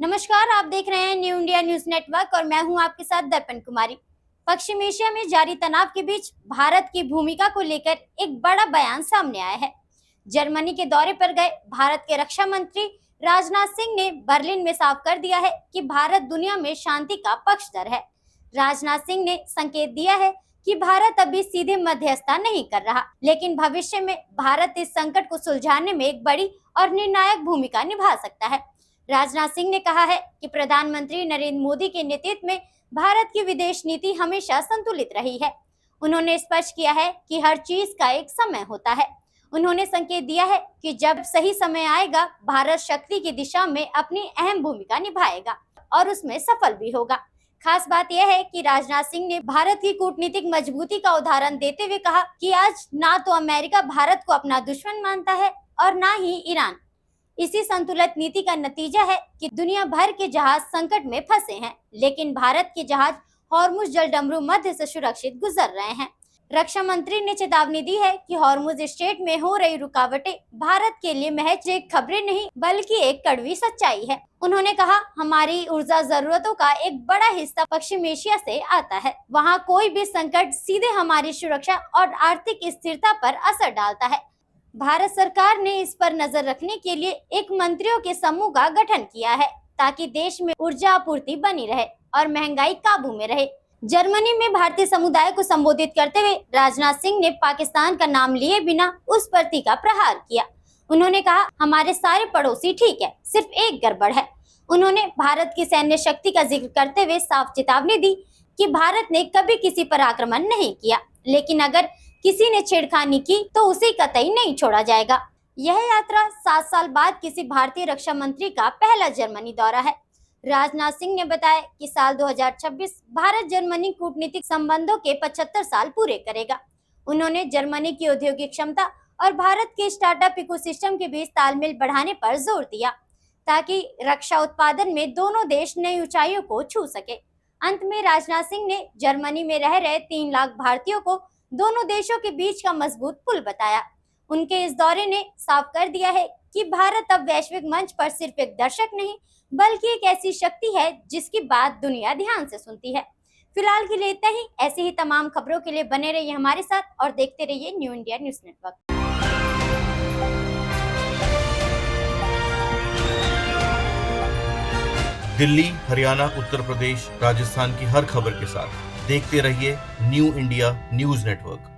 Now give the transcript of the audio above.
नमस्कार, आप देख रहे हैं न्यू इंडिया न्यूज नेटवर्क और मैं हूं आपके साथ दर्पण कुमारी। पश्चिम एशिया में जारी तनाव के बीच भारत की भूमिका को लेकर एक बड़ा बयान सामने आया है। जर्मनी के दौरे पर गए भारत के रक्षा मंत्री राजनाथ सिंह ने बर्लिन में साफ कर दिया है कि भारत दुनिया में शांति का पक्षधर है। राजनाथ सिंह ने संकेत दिया है कि भारत अभी सीधे मध्यस्थता नहीं कर रहा, लेकिन भविष्य में भारत इस संकट को सुलझाने में एक बड़ी और निर्णायक भूमिका निभा सकता है। राजनाथ सिंह ने कहा है कि प्रधानमंत्री नरेंद्र मोदी के नेतृत्व में भारत की विदेश नीति हमेशा संतुलित रही है। उन्होंने स्पष्ट किया है कि हर चीज का एक समय होता है। उन्होंने संकेत दिया है कि जब सही समय आएगा, भारत शक्ति की दिशा में अपनी अहम भूमिका निभाएगा और उसमें सफल भी होगा। खास बात यह है कि राजनाथ सिंह ने भारत की कूटनीतिक मजबूती का उदाहरण देते हुए कहा कि आज ना तो अमेरिका भारत को अपना दुश्मन मानता है और ना ही ईरान। इसी संतुलित नीति का नतीजा है कि दुनिया भर के जहाज संकट में फंसे हैं, लेकिन भारत के जहाज हॉर्मुज जलडमरू मध्य से सुरक्षित गुजर रहे हैं। रक्षा मंत्री ने चेतावनी दी है कि हॉर्मुज स्ट्रेट में हो रही रुकावटें भारत के लिए महज एक खबरें नहीं बल्कि एक कड़वी सच्चाई है। उन्होंने कहा, हमारी ऊर्जा जरूरतों का एक बड़ा हिस्सा पश्चिम एशिया से आता है। वहाँ कोई भी संकट सीधे हमारी सुरक्षा और आर्थिक स्थिरता पर असर डालता है। भारत सरकार ने इस पर नजर रखने के लिए एक मंत्रियों के समूह का गठन किया है ताकि देश में ऊर्जा आपूर्ति बनी रहे और महंगाई काबू में रहे। जर्मनी में भारतीय समुदाय को संबोधित करते हुए राजनाथ सिंह ने पाकिस्तान का नाम लिए बिना उस पर तीखा प्रहार किया। उन्होंने कहा, हमारे सारे पड़ोसी ठीक है, सिर्फ एक गड़बड़ है। उन्होंने भारत की सैन्य शक्ति का जिक्र करते हुए साफ चेतावनी दी कि भारत ने कभी किसी पर आक्रमण नहीं किया, लेकिन अगर किसी ने छेड़खानी की तो उसे कतई नहीं छोड़ा जाएगा। यह यात्रा 7 साल बाद किसी भारतीय रक्षा मंत्री का पहला जर्मनी दौरा है। राजनाथ सिंह ने बताया कि साल 2026 भारत जर्मनी कूटनीतिक संबंधों के 75 साल पूरे करेगा। उन्होंने जर्मनी की औद्योगिक क्षमता और भारत के स्टार्टअप इकोसिस्टम के बीच तालमेल बढ़ाने पर जोर दिया ताकि रक्षा उत्पादन में दोनों देश नई ऊंचाइयों को छू सके। अंत में राजनाथ सिंह ने जर्मनी में रह रहे 3 लाख भारतीयों को दोनों देशों के बीच का मजबूत पुल बताया। उनके इस दौरे ने साफ कर दिया है कि भारत अब वैश्विक मंच पर सिर्फ एक दर्शक नहीं बल्कि एक ऐसी शक्ति है जिसकी बात दुनिया ध्यान से सुनती है। फिलहाल के लिए इतना ही। ऐसी ही तमाम खबरों के लिए बने रहिए हमारे साथ और देखते रहिए new India news network. Delhi, Haryana, Uttar Pradesh, Rajasthan की हर खबर के साथ देखते रहिए न्यू इंडिया न्यूज नेटवर्क।